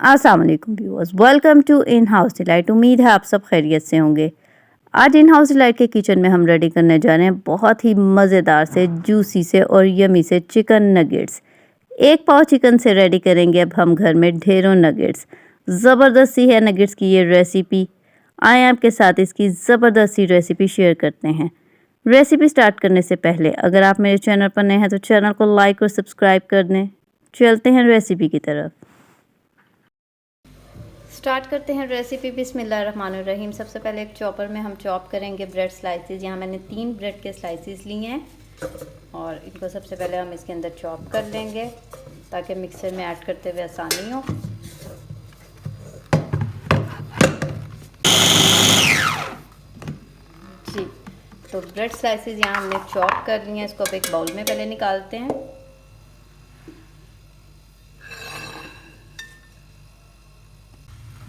अस्सलाम वालेकुम viewers, welcome to in house delight. उम्मीद है आप सब खैरियत से होंगे। आज इन हाउस डिलाइट के किचन में हम रेडी करने जा रहे हैं बहुत ही मज़ेदार से, जूसी से और यमी से चिकन नगेट्स। 1 पाव चिकन से रेडी करेंगे अब हम घर में ढेरों नगेट्स। ज़बरदस्त सी है नगेट्स की ये रेसिपी। आए आपके साथ इसकी ज़बरदस्त सी रेसिपी शेयर करते हैं। रेसिपी स्टार्ट करने से पहले अगर आप मेरे चैनल पर नए हैं तो चैनल को लाइक और सब्सक्राइब कर दें। चलते हैं रेसिपी की तरफ। स्टार्ट करते हैं रेसिपी। बिस्मिल्लाहिर्रहमानिर्रहीम। सबसे पहले एक चॉपर में हम चॉप करेंगे ब्रेड स्लाइसेस। यहाँ मैंने 3 ब्रेड के स्लाइसेस लिए हैं और इनको सबसे पहले हम इसके अंदर चॉप कर लेंगे ताकि मिक्सर में ऐड करते हुए आसानी हो। जी, तो ब्रेड स्लाइसेस यहाँ हमने चॉप कर लिए हैं। इसको अब एक बाउल में पहले निकालते हैं।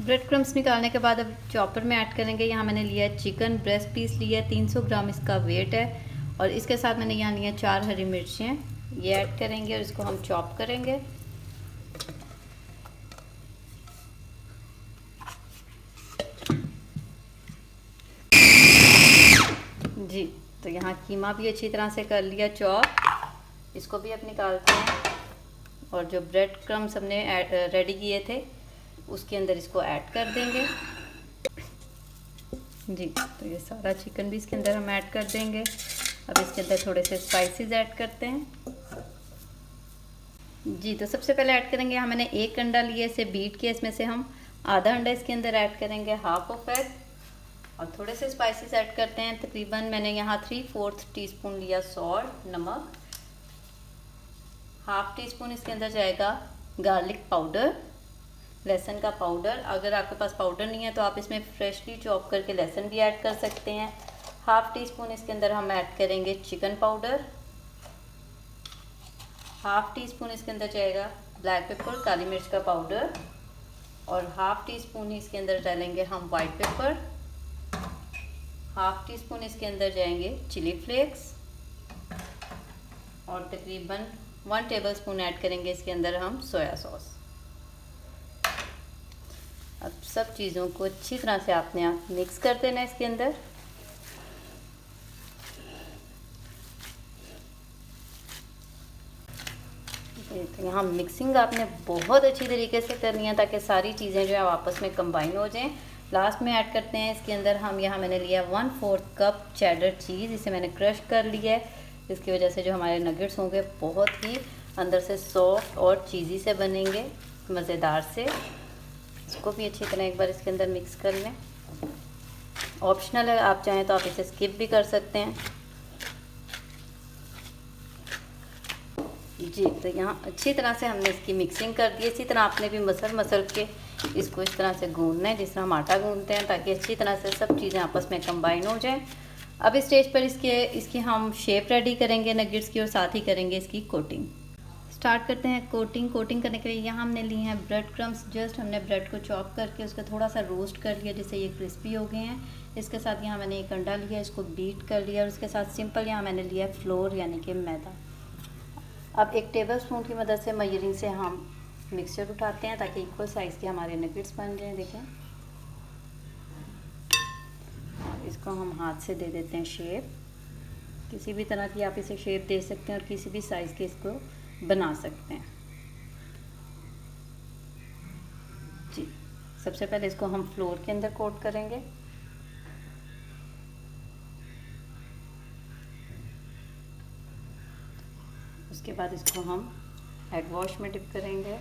ब्रेड क्रम्स निकालने के बाद अब चॉपर में ऐड करेंगे। यहाँ मैंने लिया है चिकन ब्रेस्ट पीस लिया है, 300 ग्राम इसका वेट है। और इसके साथ मैंने यहाँ लिया 4 हरी मिर्चें, ये ऐड करेंगे और इसको हम चॉप करेंगे। जी, तो यहाँ कीमा भी अच्छी तरह से कर लिया चॉप। इसको भी अब निकालते हैं और जो ब्रेड क्रम्स हमने रेडी किए थे उसके अंदर इसको ऐड कर देंगे। जी, तो ये सारा चिकन भी इसके अंदर हम ऐड कर देंगे। अब इसके अंदर थोड़े से स्पाइसेस ऐड करते हैं। जी, तो सबसे पहले ऐड करेंगे, यहाँ मैंने 1 अंडा लिया, इसे बीट किया। इसमें से हम आधा अंडा इसके अंदर ऐड करेंगे, हाफ ऑफ एग। और थोड़े से स्पाइसेस ऐड करते हैं। तकरीबन मैंने यहाँ 3/4 टीस्पून लिया सॉल्ट, नमक। हाफ टी स्पून इसके अंदर जाएगा गार्लिक पाउडर, लहसुन का पाउडर। अगर आपके पास पाउडर नहीं है तो आप इसमें फ्रेशली चॉप करके लहसुन भी ऐड कर सकते हैं। हाफ टी स्पून इसके अंदर हम ऐड करेंगे chicken powder. Half tea spoon इसके अंदर जाएगा ब्लैक पेपर, काली मिर्च का पाउडर। और हाफ टी स्पून इसके अंदर डालेंगे हम white paper. Half tea spoon इसके अंदर जाएंगे चिली फ्लेक्स। और तकरीबन 1 टेबलस्पून ऐड करेंगे इसके अंदर हम सोया सॉस। अब सब चीज़ों को अच्छी तरह से आपने मिक्स कर देना इसके अंदर। तो यहाँ मिक्सिंग आपने बहुत अच्छी तरीके से करनी है ताकि सारी चीज़ें जो है आपस में कंबाइन हो जाएं। लास्ट में ऐड करते हैं इसके अंदर हम, यहाँ मैंने लिया 1/4 कप चेडर चीज़। इसे मैंने क्रश कर लिया है। इसकी वजह से जो हमारे नगेट्स होंगे बहुत ही अंदर से सॉफ्ट और चीज़ी से बनेंगे, मज़ेदार से। इसको भी अच्छी तरह एक बार इसके अंदर मिक्स कर लें। ऑप्शनल है, आप चाहें तो आप इसे स्किप भी कर सकते हैं। जी, तो यहाँ अच्छी तरह से हमने इसकी मिक्सिंग कर दी। इसी तरह आपने भी मसल के इसको इस तरह से गूंदना है जिस तरह हम आटा गूंदते हैं, ताकि अच्छी तरह से सब चीज़ें आपस में कंबाइन हो जाएं। अब इस स्टेज पर इसकी हम शेप रेडी करेंगे नगेट्स की और साथ ही करेंगे इसकी कोटिंग। स्टार्ट करते हैं कोटिंग करने के लिए यहाँ हमने लिए हैं ब्रेड क्रम्स। जस्ट हमने ब्रेड को चॉप करके उसका थोड़ा सा रोस्ट कर लिया जिससे ये क्रिस्पी हो गए हैं। इसके साथ यहाँ मैंने 1 अंडा लिया, इसको बीट कर लिया। और उसके साथ सिंपल यहाँ मैंने लिया फ्लोर यानी कि मैदा। अब 1 टेबलस्पून की मदद से मयरिंग से हम मिक्सचर उठाते हैं ताकि इक्वल साइज़ के हमारे नगेट्स बन जाएँ। देखें, इसको हम हाथ से दे देते हैं शेप। किसी भी तरह की आप इसे शेप दे सकते हैं और किसी भी साइज़ के इसको बना सकते हैं। जी, सबसे पहले इसको हम फ्लोर के अंदर कोट करेंगे। उसके बाद इसको हम एग वॉश में डिप करेंगे।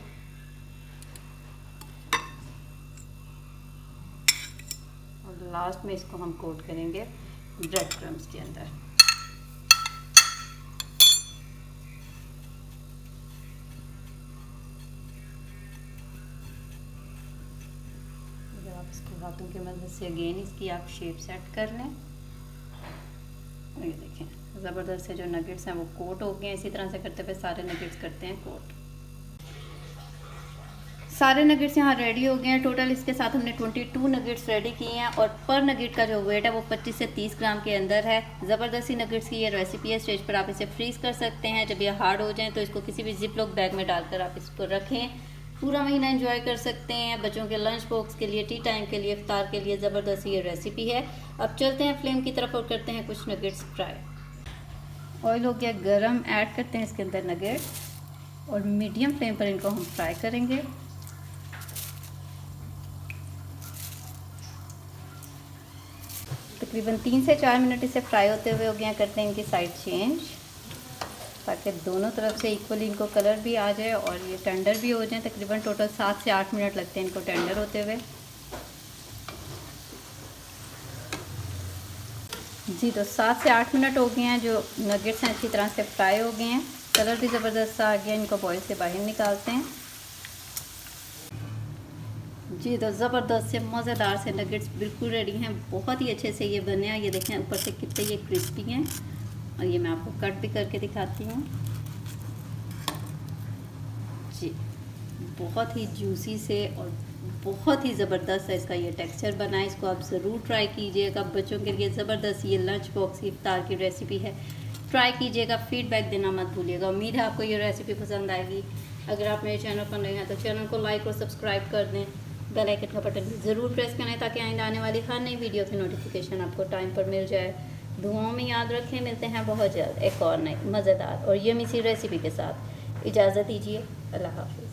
और लास्ट में इसको हम कोट करेंगे ब्रेड क्रम्स के अंदर। आप इसको हाथों की मदद से अगेन इसकी आप शेप सेट कर लें। और ये देखें, ज़बरदस्त से जो नगेट्स हैं वो कोट हो गए हैं। इसी तरह से करते हुए सारे नगेट्स करते हैं कोट। सारे नगेट्स यहाँ रेडी हो गए हैं। टोटल इसके साथ हमने 22 नगेट्स रेडी किए हैं और पर नगेट का जो वेट है वो 25 से 30 ग्राम के अंदर है। ज़बरदस्ती नगेट्स की ये रेसिपी है। स्टेज पर आप इसे फ्रीज़ कर सकते हैं। जब ये हार्ड हो जाएं तो इसको किसी भी जिप लॉक बैग में डालकर आप इसको रखें। पूरा महीना एंजॉय कर सकते हैं। बच्चों के लंच बॉक्स के लिए, टी टाइम के लिए, इफ्तार के लिए ज़बरदस्त ये रेसिपी है। अब चलते हैं फ्लेम की तरफ और करते हैं कुछ नगेट्स फ्राई। ऑयल हो गया गरम, ऐड करते हैं इसके अंदर नगेट्स और मीडियम फ्लेम पर इनको हम फ्राई करेंगे। तकरीबन 3 से 4 मिनट इसे फ्राई होते हुए हो गया। करते हैं इनकी साइड चेंज ताकि दोनों तरफ से इक्वली इनको कलर भी आ जाए और ये टेंडर भी हो जाए। तकरीबन टोटल 7 से 8 मिनट लगते हैं इनको टेंडर होते हुए। जी तो 7 से 8 मिनट हो गए हैं। जो नगेट्स हैं अच्छी तरह से फ्राई हो गए हैं, कलर भी ज़बरदस्त आ गया। इनको बॉयल से बाहर निकालते हैं। जी तो ज़बरदस्त से मज़ेदार से नगेट्स बिल्कुल रेडी हैं। बहुत ही अच्छे से ये बने हैं। ये देखें ऊपर से कितने ये क्रिस्पी हैं और ये मैं आपको कट भी करके दिखाती हूँ। जी बहुत ही जूसी से और बहुत ही ज़बरदस्त है इसका ये टेक्सचर बना है। इसको आप ज़रूर ट्राई कीजिएगा। बच्चों के लिए ज़बरदस्त ये लंच बॉक्स इफ्तार की रेसिपी है। ट्राई कीजिएगा, फीडबैक देना मत भूलिएगा। उम्मीद है आपको ये रेसिपी पसंद आएगी। अगर आप मेरे चैनल पर नए हैं तो चैनल को लाइक और सब्सक्राइब कर दें। बेल आइकन का बटन ज़रूर प्रेस करें ताकि आइंदा आने वाली हर नई वीडियो की नोटिफिकेशन आपको टाइम पर मिल जाए। दुआओं में याद रखें। मिलते हैं बहुत जल्द एक और नई मज़ेदार और यमी सी रेसिपी के साथ। इजाज़त दीजिए। अल्लाह हाफ़िज़।